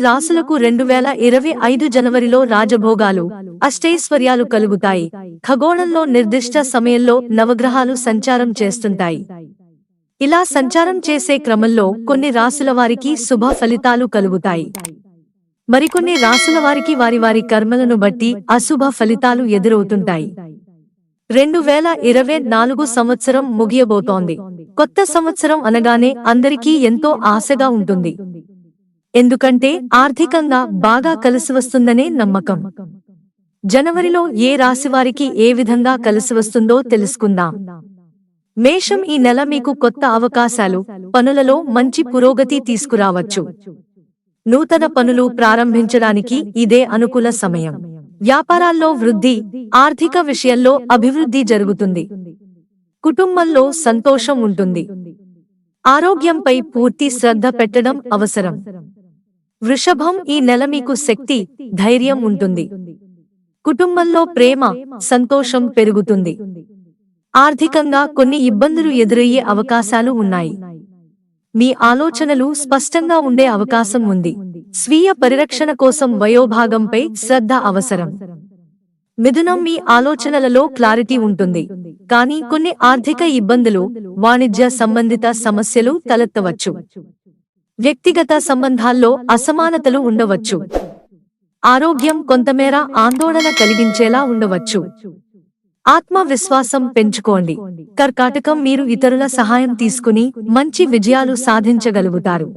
రాసులకు 2025 జనవరిలో రాజభోగాలు, అష్టైశ్వర్యాలు కలుగుతాయి. ఖగోళంలో నిర్దిష్ట సమయంలో నవగ్రహాలు సంచారం చేస్తుంటాయి. ఇలా సంచారం చేసే క్రమంలో కొన్ని రాసుల వారికి శుభ ఫలితాలు కలుగుతాయి. మరికొన్ని రాసుల వారికి వారి కర్మలను బట్టి అశుభ ఫలితాలు ఎదురవుతుంటాయి. 2024 సంవత్సరం ముగియబోతోంది. కొత్త సంవత్సరం అనగానే అందరికీ ఎంతో ఆశగా ఉంటుంది. ఎందుకంటే ఆర్థికంగా బాగా కలిసివస్తుందనే నమ్మకం. జనవరిలో ఏ రాశివారికి ఏ విధంగా కలిసివస్తుందో తెలుసుకుందాం. మేషం, ఈ నెల మీకు కొత్త అవకాశాలు, పనులలో మంచి పురోగతి తీసుకురావచ్చు. నూతన పనులు ప్రారంభించడానికి ఇదే అనుకూల సమయం. వ్యాపారాల్లో వృద్ధి, ఆర్థిక విషయంలో అభివృద్ధి జరుగుతుంది. కుటుంబంలో సంతోషం ఉంటుంది. ఆరోగ్యంపై పూర్తి శ్రద్ధ పెట్టడం అవసరం. వృషభం, ఈ నెల మీకు శక్తి, ధైర్యం ఉంటుంది. కుటుంబంలో ప్రేమ, సంతోషం పెరుగుతుంది. ఆర్థికంగా కొన్ని ఇబ్బందులు ఎదురయ్యే అవకాశాలు ఉన్నాయి. మీ ఆలోచనలు స్పష్టంగా ఉండే అవకాశం ఉంది. స్వీయ పరిరక్షణ కోసం వయోభాగంపై శ్రద్ధ అవసరం. మిథునం, మీ ఆలోచనలలో క్లారిటీ ఉంటుంది. కానీ కొన్ని ఆర్థిక ఇబ్బందులు, వాణిజ్య సంబంధిత సమస్యలు తలెత్తవచ్చు. వ్యక్తిగత సంబంధాల్లో అసమానతలు ఉండవచ్చు. ఆరోగ్యం కొంతమేర ఆందోళన కలిగించేలా ఉండవచ్చు. ఆత్మవిశ్వాసం పెంచుకోండి. కర్కాటకం, మీరు ఇతరుల సహాయం తీసుకుని మంచి విజయాలు సాధించగలుగుతారు.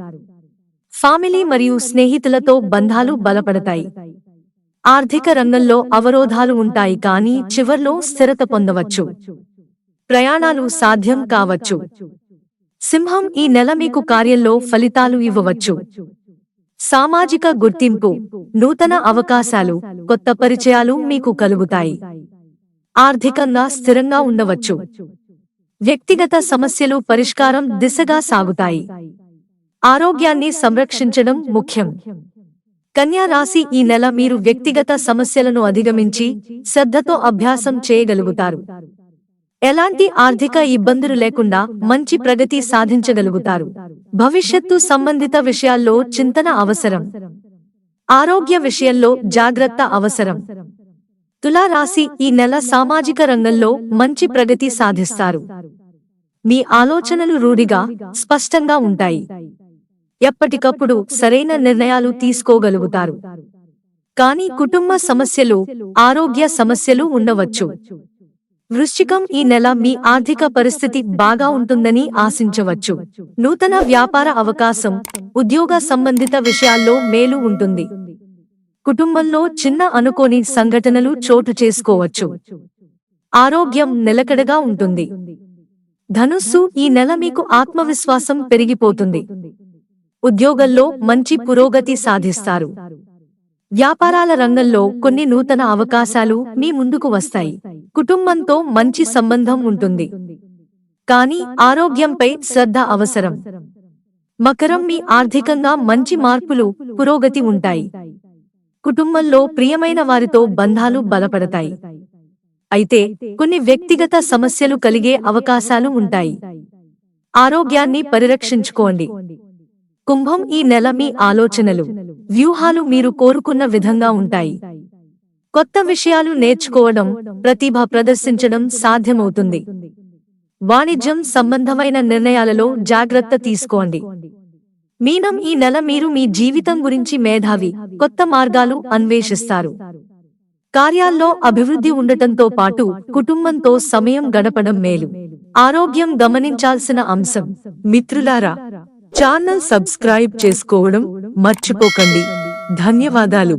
ఫ్యామిలీ మరియు స్నేహితులతో బంధాలు బలపడతాయి. ఆర్థిక రంగంలో అవరోధాలు ఉంటాయి, కానీ చివర్లో స్థిరత పొందవచ్చు. ప్రయాణాలు సాధ్యం కావచ్చు. సింహం, ఈ నెల మీకు కార్యంలో ఫలితాలు ఇవ్వవచ్చు. సామాజిక గుర్తింపు, నూతన అవకాశాలు, కొత్త పరిచయాలు మీకు కలుగుతాయి. ఆర్థికంగా స్థిరంగా ఉండవచ్చు. వ్యక్తిగత సమస్యలు పరిష్కారం దిశగా సాగుతాయి. ఆరోగ్యాన్ని సంరక్షించడం ముఖ్యం. కన్యా రాశి, ఈ నెల మీరు వ్యక్తిగత సమస్యలను అధిగమించి శ్రద్ధతో అభ్యాసం చేయగలుగుతారు. ఎలాంటి ఆర్థిక ఇబ్బందులు లేకుండా మంచి ప్రగతి సాధించగలుగుతారు. భవిష్యత్తు సంబంధిత విషయాల్లో చింతన అవసరం. ఆరోగ్య విషయంలో జాగ్రత్త అవసరం. తులా రాశి, ఈ నెల సామాజిక రంగంలో మంచి ప్రగతి సాధిస్తారు. మీ ఆలోచనలు రూఢిగా, స్పష్టంగా ఉంటాయి. ఎప్పటికప్పుడు సరైన నిర్ణయాలు తీసుకోగలుగుతారు. కానీ కుటుంబ సమస్యలు, ఆరోగ్య సమస్యలు ఉండవచ్చు. వృశ్చికం, ఈ నెల మీ ఆర్థిక పరిస్థితి బాగా ఉంటుందని ఆశించవచ్చు. నూతన వ్యాపార అవకాశం, ఉద్యోగ సంబంధిత విషయాల్లో మేలు ఉంటుంది. కుటుంబంలో చిన్న అనుకోని సంఘటనలు చోటు చేసుకోవచ్చు. ఆరోగ్యం నిలకడగా ఉంటుంది. ధనుస్సు, ఈ నెల మీకు ఆత్మవిశ్వాసం పెరిగిపోతుంది. ఉద్యోగంలో మంచి పురోగతి సాధిస్తారు. వ్యాపారాల రంగంలో కొన్ని నూతన అవకాశాలు మీ ముందుకు వస్తాయి. కుటుంబంతో మంచి సంబంధం ఉంటుంది. కానీ ఆరోగ్యంపై శ్రద్ధ అవసరం. మకరం, మీ ఆర్థికంగా మంచి మార్పులు, పురోగతి ఉంటాయి. కుటుంబంలో ప్రియమైన వారితో బంధాలు బలపడతాయి. అయితే కొన్ని వ్యక్తిగత సమస్యలు కలిగే అవకాశాలు ఉంటాయి. ఆరోగ్యాన్ని పరిరక్షించుకోండి. కుంభం, ఈ నెల మీ ఆలోచనలు, వ్యూహాలు మీరు కోరుకున్న విధంగా ఉంటాయి. కొత్త విషయాలు నేర్చుకోవడం, ప్రతిభ ప్రదర్శించడం సాధ్యమవుతుంది. వాణిజ్యం సంబంధమైన నిర్ణయాలలో జాగ్రత్త తీసుకోండి. మీనం, ఈ నెల మీరు మీ జీవితం గురించి మేధావి, కొత్త మార్గాలు అన్వేషిస్తారు. కార్యాల్లో అభివృద్ధి ఉండటంతో పాటు కుటుంబంతో సమయం గడపడం మేలు. ఆరోగ్యం గమనించాల్సిన అంశం. మిత్రులారా, ఛానల్ సబ్స్క్రైబ్ చేసుకోవడం మర్చిపోకండి. ధన్యవాదాలు.